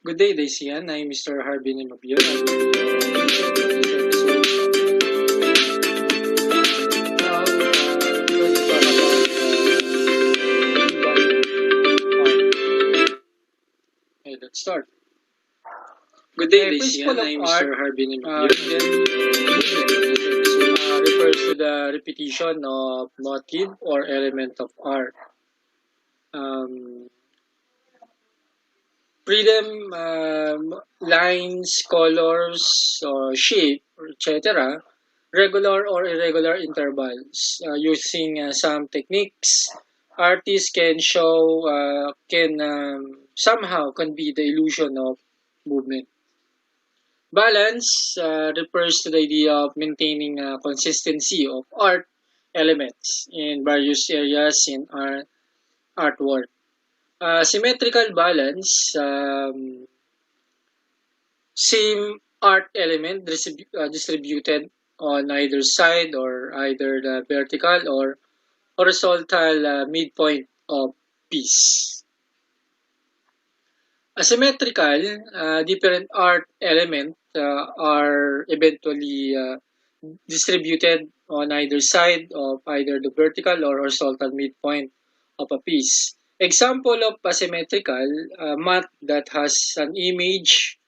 Good day, Daisian. I'm Mr. Harbin Mabio. Now, we're going to talk about okay, let's start. Good day, Daisian. I'm Mr. Harbin Mabio. Refers to the repetition of motif or element of art. Um, Freedom, lines, colors, or shape, etc., regular or irregular intervals. Using some techniques, artists can somehow convey the illusion of movement. Balance refers to the idea of maintaining consistency of art elements in various areas in artwork. Symmetrical balance, same art element distributed on either side or either the vertical or horizontal midpoint of piece. Asymmetrical, different art elements are eventually distributed on either side of either the vertical or horizontal midpoint of a piece. Example of asymmetrical mat that has an image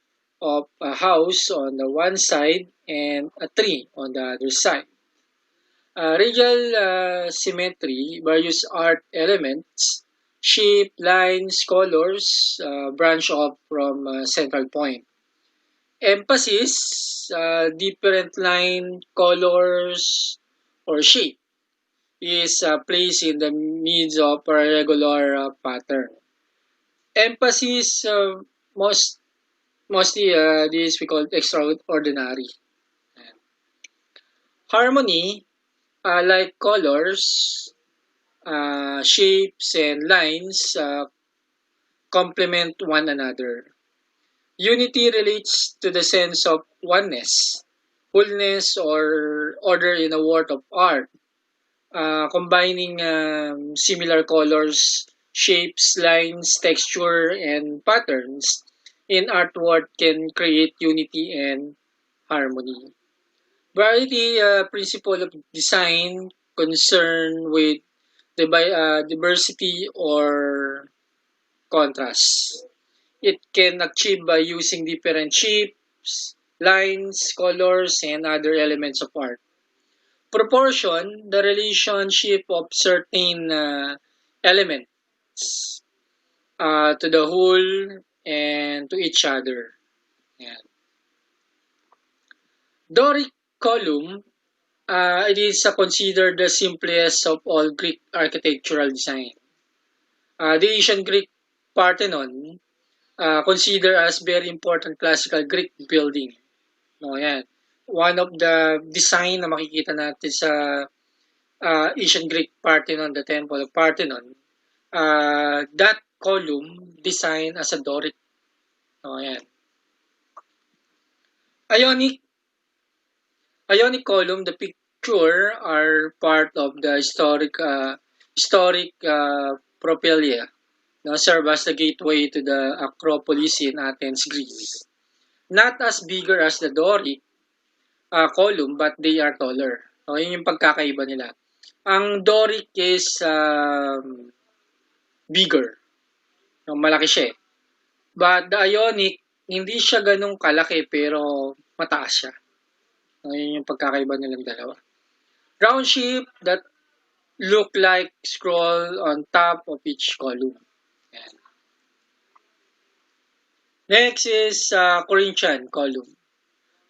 of a house on the one side and a tree on the other side. Radial symmetry, various art elements, shape, lines, colors branch off from a central point. Emphasis, different line, colors, or shape is placed in the midst of a regular pattern. Emphasis, mostly this we call extraordinary. Harmony, like colors, shapes, and lines, complement one another. Unity relates to the sense of oneness, wholeness, or order in a work of art. Combining similar colors, shapes, lines, texture, and patterns in artwork can create unity and harmony. Variety, principle of design concern with diversity or contrast. It can achieve by using different shapes, lines, colors, and other elements of art. Proportion, the relationship of certain elements to the whole and to each other. Yan. Doric column, it is considered the simplest of all Greek architectural design. The ancient Greek Parthenon, considered as very important classical Greek building. No, yan. One of the design na makikita natin sa ancient Greek Parthenon, the Temple of Parthenon, that column designed as a Doric. No, yan. Ionic Ionic column, the picture are part of the historic propylaea. Now serve as the gateway to the Acropolis in Athens, Greece. Not as bigger as the Doric column, but they are taller. So, yun yung pagkakaiba nila. Ang Doric is bigger. No, malaki siya eh. But the Ionic, hindi siya ganun kalaki pero mataas siya. So, yun yung pagkakaiba nilang dalawa. Round shape that look like scroll on top of each column. Yan. Next is Corinthian column.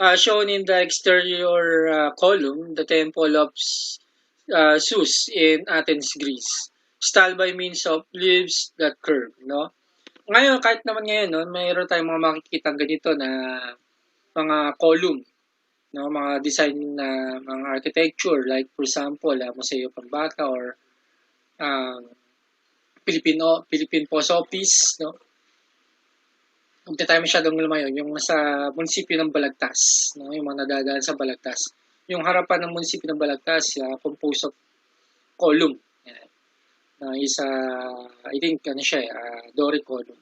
Shown in the exterior column, the Temple of Zeus in Athens, Greece. Style by means of leaves that curve. No? Ngayon, kahit naman ngayon, no, mayroon tayong mga makikita ganito na mga column. No, mga design na mga architecture like for example, Museo Pambata or Philippine Post Office, no? Hindi tayo masyadong lumayo, yung sa munisipyo ng Balagtas, no? Yung mga nadadaan sa Balagtas. Yung harapan ng munisipyo ng Balagtas, composed of column. Yan. Isa, I think, ano siya, Doric column.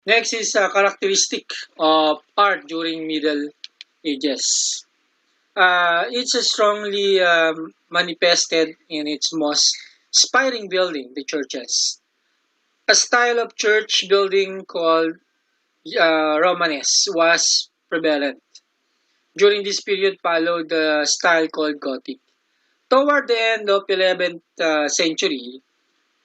Next is a characteristic of art during Middle Ages. It's strongly manifested in its most inspiring building, the churches. A style of church building called Romanesque was prevalent. During this period followed the style called Gothic. Toward the end of 11th century,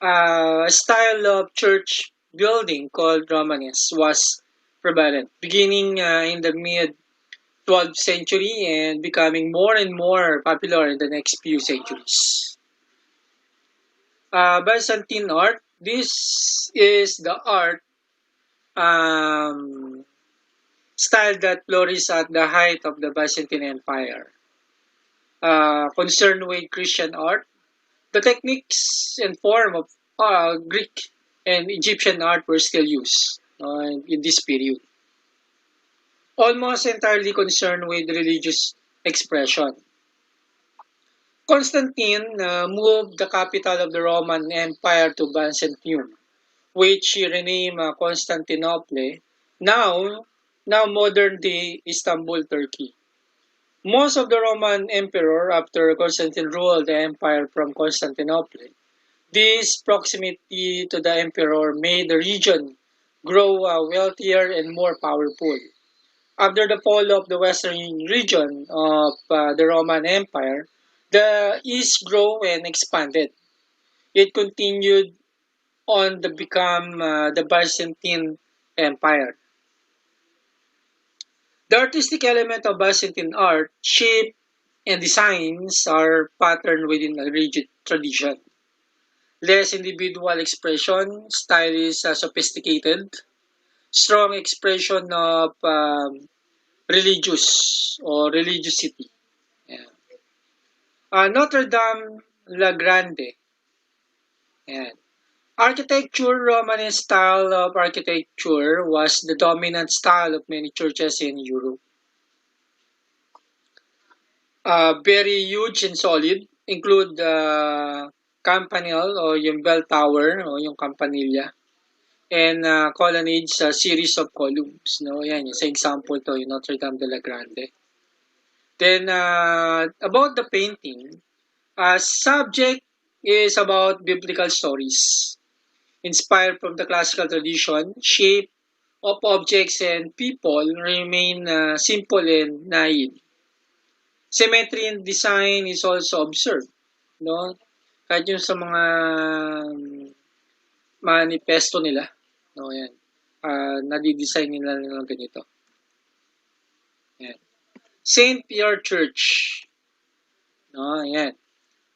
a style of church building called Romanesque was prevalent, beginning in the mid 12th century and becoming more and more popular in the next few centuries. Byzantine art. This is the art um, style that flourished at the height of the Byzantine Empire. Concerned with Christian art, the techniques and form of Greek and Egyptian art were still used in this period. Almost entirely concerned with religious expression. Constantine moved the capital of the Roman Empire to Byzantium, which he renamed Constantinople, now, now modern-day Istanbul, Turkey. Most of the Roman emperor after Constantine ruled the empire from Constantinople. This proximity to the emperor made the region grow wealthier and more powerful. After the fall of the western region of the Roman Empire, the east grew and expanded. It continued on to become the Byzantine Empire. The artistic element of Byzantine art, shape and designs are patterned within a rigid tradition. Less individual expression, style is sophisticated, strong expression of religious or religiosity. Yeah. Notre Dame La Grande. Yeah. Architecture, Romanesque style of architecture was the dominant style of many churches in Europe. Very huge and solid, include the campanile o yung bell tower o yung campanilla and colonnades, a series of columns. No? Yan, yung sa example to, yung Notre Dame de la Grande. Then, about the painting, subject is about biblical stories. Inspired from the classical tradition, shape of objects and people remain simple and naive. Symmetry in design is also observed. No? Kahit yung sa mga manifesto nila. No, yan. Nadidesign nila ng ganito. Yan. Saint Pierre Church. No, yan.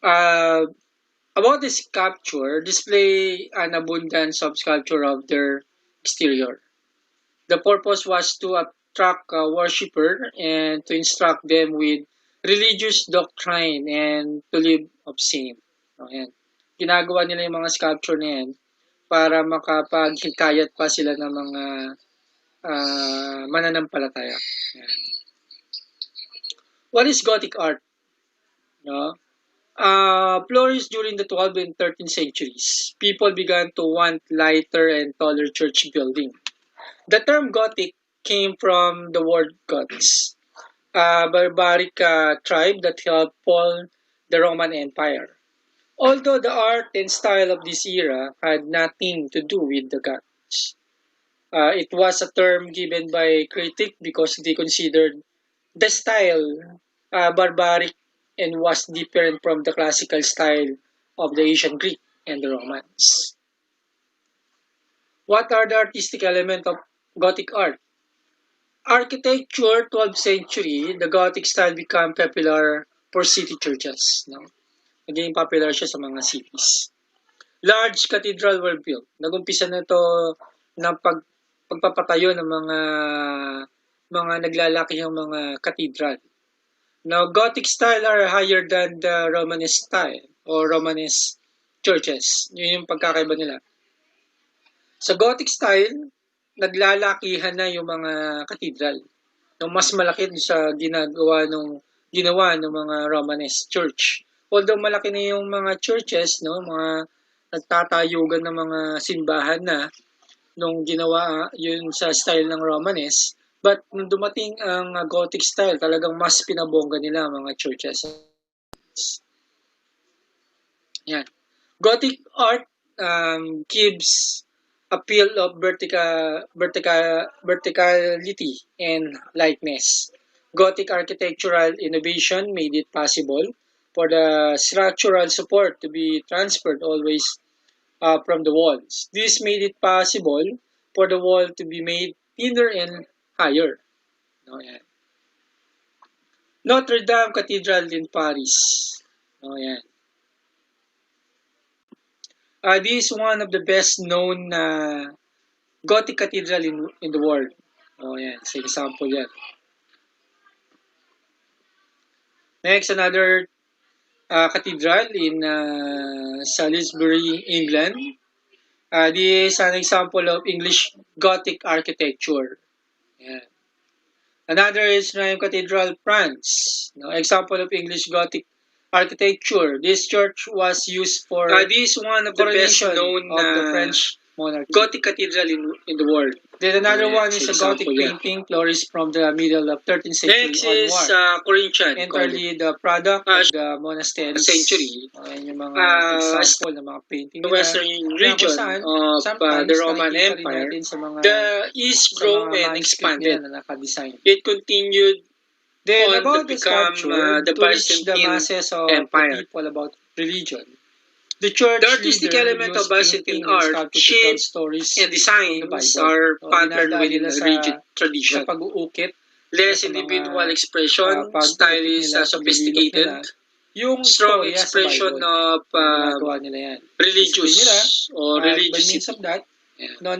Uh, about the sculpture, display an abundance of sculpture of their exterior. The purpose was to attract a worshipper and to instruct them with religious doctrine and to live of same. So, yan. Ginagawa nila yung mga sculpture na yan para makapaghikayat pa sila ng mga mananampalataya. Yan. What is Gothic art? No? Flourished during the 12th and 13th centuries. People began to want lighter and taller church building. The term Gothic came from the word Goths, a barbaric tribe that helped fall the Roman Empire. Although the art and style of this era had nothing to do with the Goths, it was a term given by critics because they considered the style barbaric and was different from the classical style of the ancient Greek and the Romans. What are the artistic elements of Gothic art? Architecture, 12th century, the Gothic style became popular for city churches. No? Naging popular siya sa mga cities. Large cathedral were built. Nagumpisa na ito ng pagpapatayo ng mga naglalaki yung mga cathedral. Now, Gothic style are higher than the Romanesque style or Romanesque churches. Yun yung pagkakaiba nila. Sa Gothic style, naglalakihan na yung mga cathedral. No, mas malaki sa ginawa ng mga Romanesque church. Although malaki na yung mga churches, no, mga nagtatayugan ng mga simbahan na, nung ginawa yun sa style ng Romanesque. But nung dumating ang Gothic style, talagang mas pinabongga nila ang mga churches. Yan. Gothic art gives appeal of verticality and lightness. Gothic architectural innovation made it possible for the structural support to be transferred always from the walls. This made it possible for the wall to be made thinner and higher. No, yan. Notre Dame Cathedral in Paris. No, yan. This is one of the best known Gothic cathedral in the world. Oh, yan. Sa example yan. Next, another cathedral in Salisbury, England. This is an example of English Gothic architecture. Yan. Another is Rome Cathedral, France. No, example of English Gothic architecture. This church was used for this is one of the best known of the French monarchy. Gothic cathedral in the world. Then another one is a Gothic painting flourished from the middle of 13th century Next is Corinthian. Entirely the product of the monasteries. Century. Yan yung mga example ng mga painting nila. Western region of the Roman Empire. The East grew and expanded. It continued then on about to become the Byzantine Empire. The people about religion. The church the artistic element of Byzantine art, shapes and designs are patterned within a rigid tradition. Less individual expression, style is sophisticated. Yung strong expression of religious or religiosity. By means of that, no,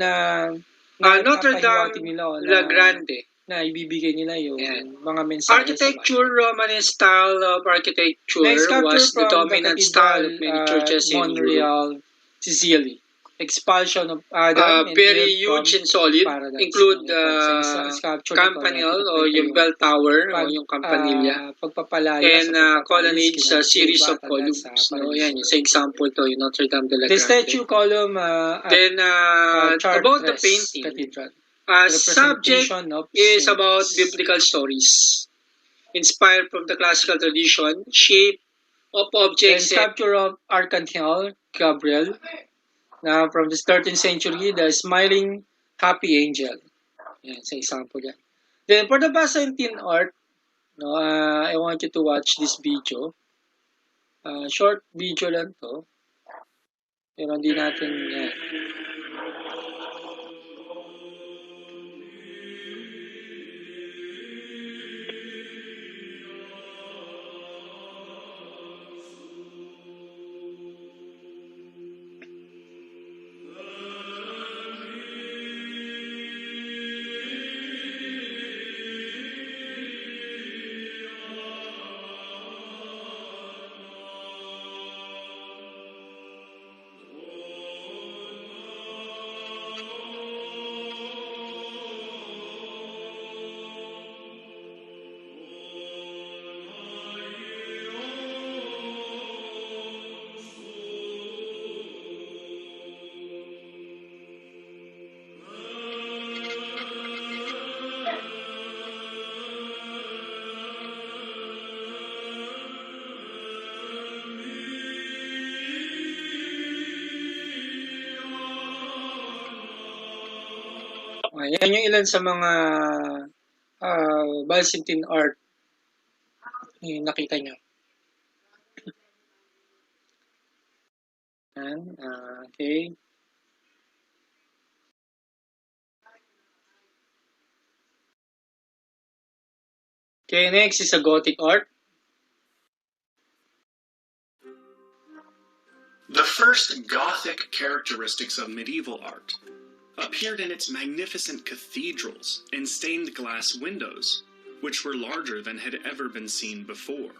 Notre Dame La Grande na ibibigay nila yung mga mensahe architecture, Romanesque style of architecture was the dominant style of many churches in Montreal, Sicily. Expulsion of Adam very huge and solid, include campanile o yung bell tower o yung campanilla and colonnades a series of columns. No, yan, yung sa example to, yung Notre Dame de la Grande. The statue column then about the painting. Cathedral. Subject is about biblical stories, inspired from the classical tradition, shape of objects. And sculpture of Archangel Gabriel, from the 13th century, the smiling happy angel. Yan, sa example yan. Then for the Byzantine art, no, I want you to watch this video. Short video lang to. Pero hindi natin yan. Yan yung ilan sa mga Byzantine art yung nakita nyo. Okay. Okay, next is a Gothic art. The first Gothic characteristics of medieval art appeared in its magnificent cathedrals and stained glass windows, which were larger than had ever been seen before.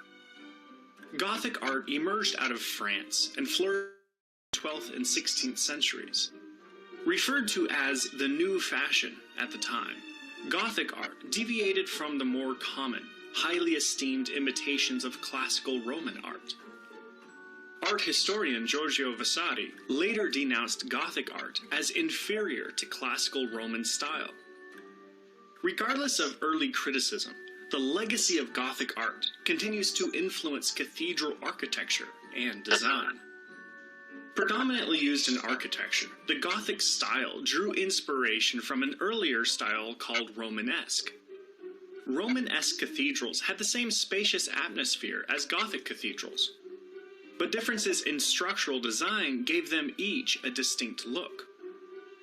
Gothic art emerged out of France and flourished in the 12th and 16th centuries. Referred to as the new fashion at the time, Gothic art deviated from the more common, highly esteemed imitations of classical Roman art. Art historian Giorgio Vasari later denounced Gothic art as inferior to classical Roman style. Regardless of early criticism, the legacy of Gothic art continues to influence cathedral architecture and design. Predominantly used in architecture, the Gothic style drew inspiration from an earlier style called Romanesque. Romanesque cathedrals had the same spacious atmosphere as Gothic cathedrals, but differences in structural design gave them each a distinct look.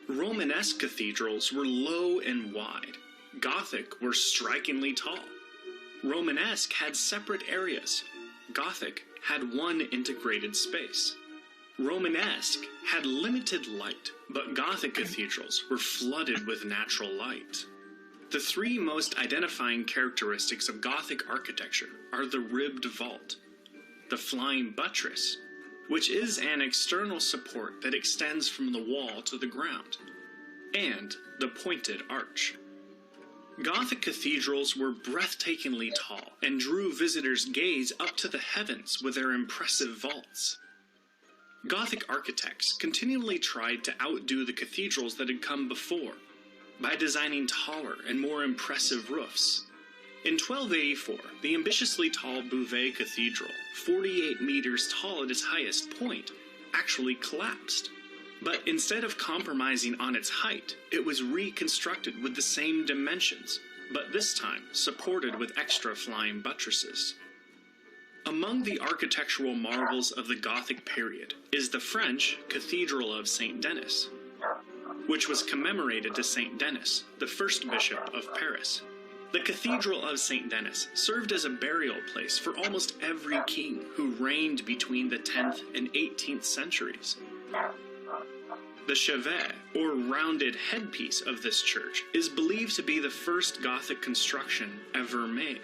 Romanesque cathedrals were low and wide. Gothic were strikingly tall. Romanesque had separate areas. Gothic had one integrated space. Romanesque had limited light, but Gothic cathedrals were flooded with natural light. The three most identifying characteristics of Gothic architecture are the ribbed vault, the flying buttress, which is an external support that extends from the wall to the ground, and the pointed arch. Gothic cathedrals were breathtakingly tall and drew visitors' gaze up to the heavens with their impressive vaults. Gothic architects continually tried to outdo the cathedrals that had come before by designing taller and more impressive roofs. In 1284, the ambitiously tall Beauvais Cathedral, 48 meters tall at its highest point, actually collapsed. But instead of compromising on its height, it was reconstructed with the same dimensions, but this time supported with extra flying buttresses. Among the architectural marvels of the Gothic period is the French Cathedral of Saint Denis, which was commemorated to Saint Denis, the first bishop of Paris. The Cathedral of Saint Denis served as a burial place for almost every king who reigned between the 10th and 18th centuries. The chevet, or rounded headpiece of this church, is believed to be the first Gothic construction ever made.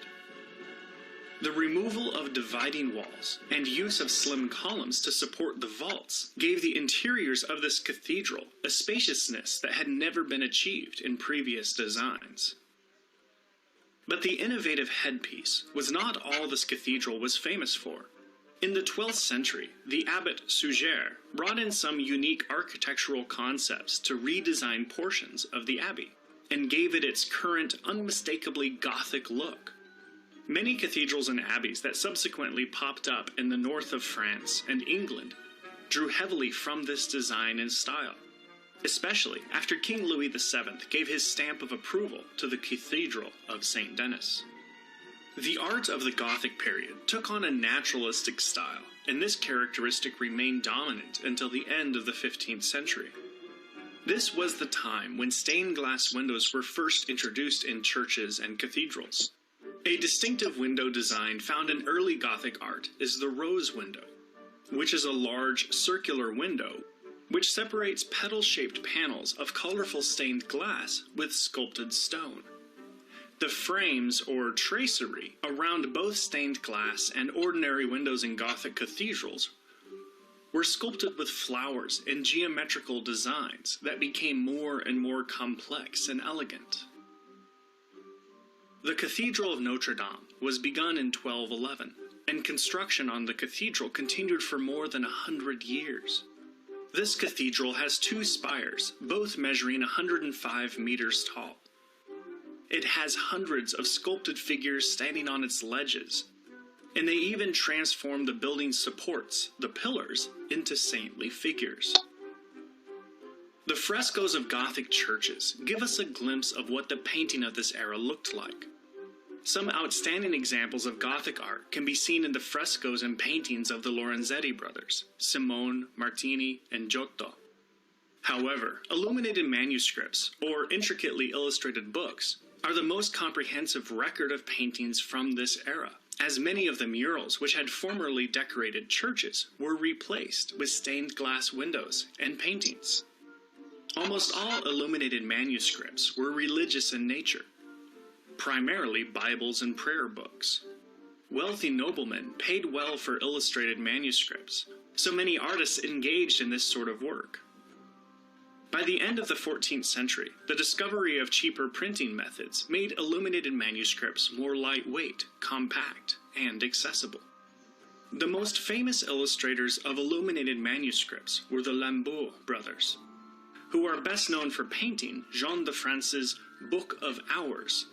The removal of dividing walls and use of slim columns to support the vaults gave the interiors of this cathedral a spaciousness that had never been achieved in previous designs. But the innovative headpiece was not all this cathedral was famous for. In the 12th century, the abbot Suger brought in some unique architectural concepts to redesign portions of the abbey, and gave it its current, unmistakably Gothic look. Many cathedrals and abbeys that subsequently popped up in the north of France and England drew heavily from this design and style, especially after King Louis VII gave his stamp of approval to the Cathedral of Saint Denis. The art of the Gothic period took on a naturalistic style, and this characteristic remained dominant until the end of the 15th century. This was the time when stained glass windows were first introduced in churches and cathedrals. A distinctive window design found in early Gothic art is the rose window, which is a large circular window which separates petal-shaped panels of colorful stained glass with sculpted stone. The frames, or tracery, around both stained glass and ordinary windows in Gothic cathedrals were sculpted with flowers and geometrical designs that became more and more complex and elegant. The Cathedral of Notre Dame was begun in 1211, and construction on the cathedral continued for more than 100 years. This cathedral has two spires, both measuring 105 meters tall. It has hundreds of sculpted figures standing on its ledges, and they even transformed the building's supports, the pillars, into saintly figures. The frescoes of Gothic churches give us a glimpse of what the painting of this era looked like. Some outstanding examples of Gothic art can be seen in the frescoes and paintings of the Lorenzetti brothers, Simone, Martini, and Giotto. However, illuminated manuscripts, or intricately illustrated books, are the most comprehensive record of paintings from this era, as many of the murals which had formerly decorated churches were replaced with stained glass windows and paintings. Almost all illuminated manuscripts were religious in nature, primarily Bibles and prayer books. Wealthy noblemen paid well for illustrated manuscripts, so many artists engaged in this sort of work. By the end of the 14th century, the discovery of cheaper printing methods made illuminated manuscripts more lightweight, compact, and accessible. The most famous illustrators of illuminated manuscripts were the Lambeau brothers, who are best known for painting Jean de France's Book of Hours.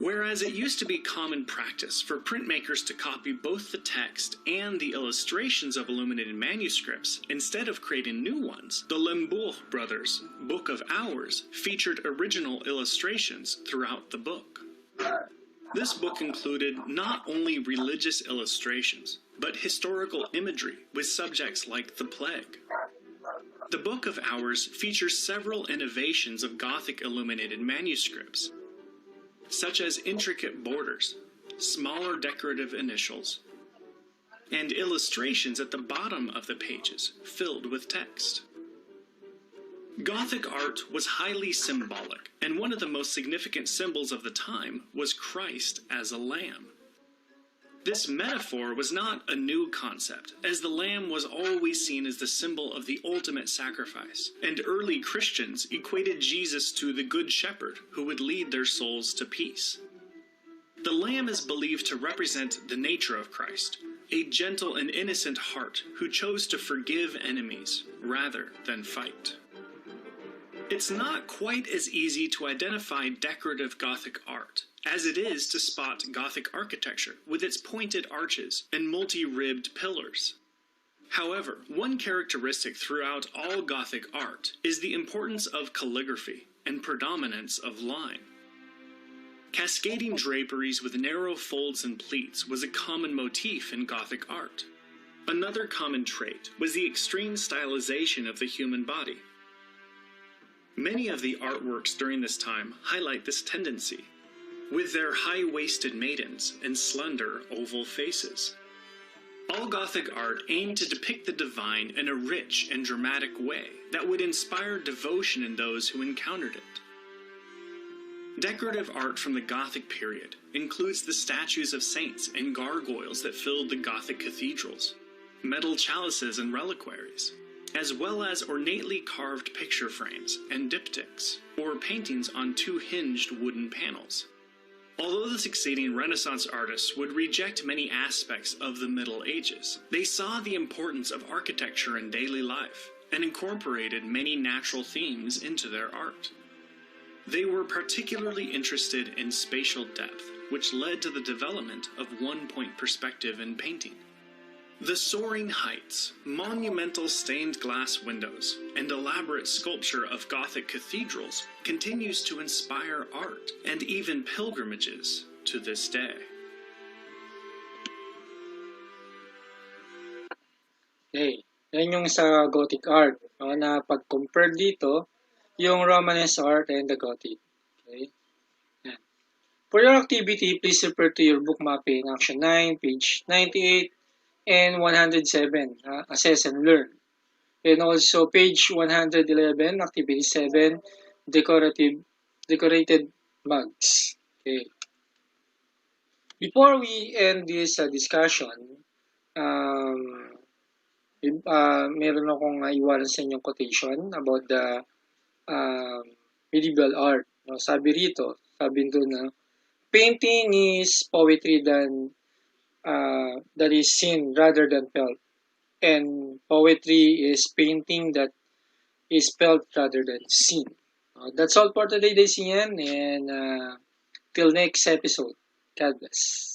Whereas it used to be common practice for printmakers to copy both the text and the illustrations of illuminated manuscripts instead of creating new ones, the Lambeau brothers' Book of Hours featured original illustrations throughout the book. This book included not only religious illustrations, but historical imagery with subjects like the plague. The Book of Hours features several innovations of Gothic illuminated manuscripts, such as intricate borders, smaller decorative initials, and illustrations at the bottom of the pages filled with text. Gothic art was highly symbolic, and one of the most significant symbols of the time was Christ as a lamb. This metaphor was not a new concept, as the lamb was always seen as the symbol of the ultimate sacrifice, and early Christians equated Jesus to the Good Shepherd who would lead their souls to peace. The lamb is believed to represent the nature of Christ, a gentle and innocent heart who chose to forgive enemies rather than fight. It's not quite as easy to identify decorative Gothic art as it is to spot Gothic architecture with its pointed arches and multi-ribbed pillars. However, one characteristic throughout all Gothic art is the importance of calligraphy and predominance of line. Cascading draperies with narrow folds and pleats was a common motif in Gothic art. Another common trait was the extreme stylization of the human body. Many of the artworks during this time highlight this tendency, with their high-waisted maidens and slender oval faces. All Gothic art aimed to depict the divine in a rich and dramatic way that would inspire devotion in those who encountered it. Decorative art from the Gothic period includes the statues of saints and gargoyles that filled the Gothic cathedrals, metal chalices and reliquaries, as well as ornately carved picture frames and diptychs, or paintings on two hinged wooden panels. Although the succeeding Renaissance artists would reject many aspects of the Middle Ages, they saw the importance of architecture in daily life and incorporated many natural themes into their art. They were particularly interested in spatial depth, which led to the development of one-point perspective in painting. The soaring heights, monumental stained glass windows, and elaborate sculpture of Gothic cathedrals continues to inspire art and even pilgrimages to this day. Okay. Yan yung sa Gothic art. No, na pag-compare dito, yung Romanesque art and the Gothic. Okay. Yan. For your activity, please refer to your book mapping, Action 9, page 98, and 107, assess and learn. And also page 111, activity 7, decorated mugs. Okay. Before we end this discussion, meron akong iwanan sa inyong quotation about the medieval art. No, sabi doon na painting is poetry that is seen rather than felt. And poetry is painting that is felt rather than seen. That's all for today, Daisy, and till next episode. God bless.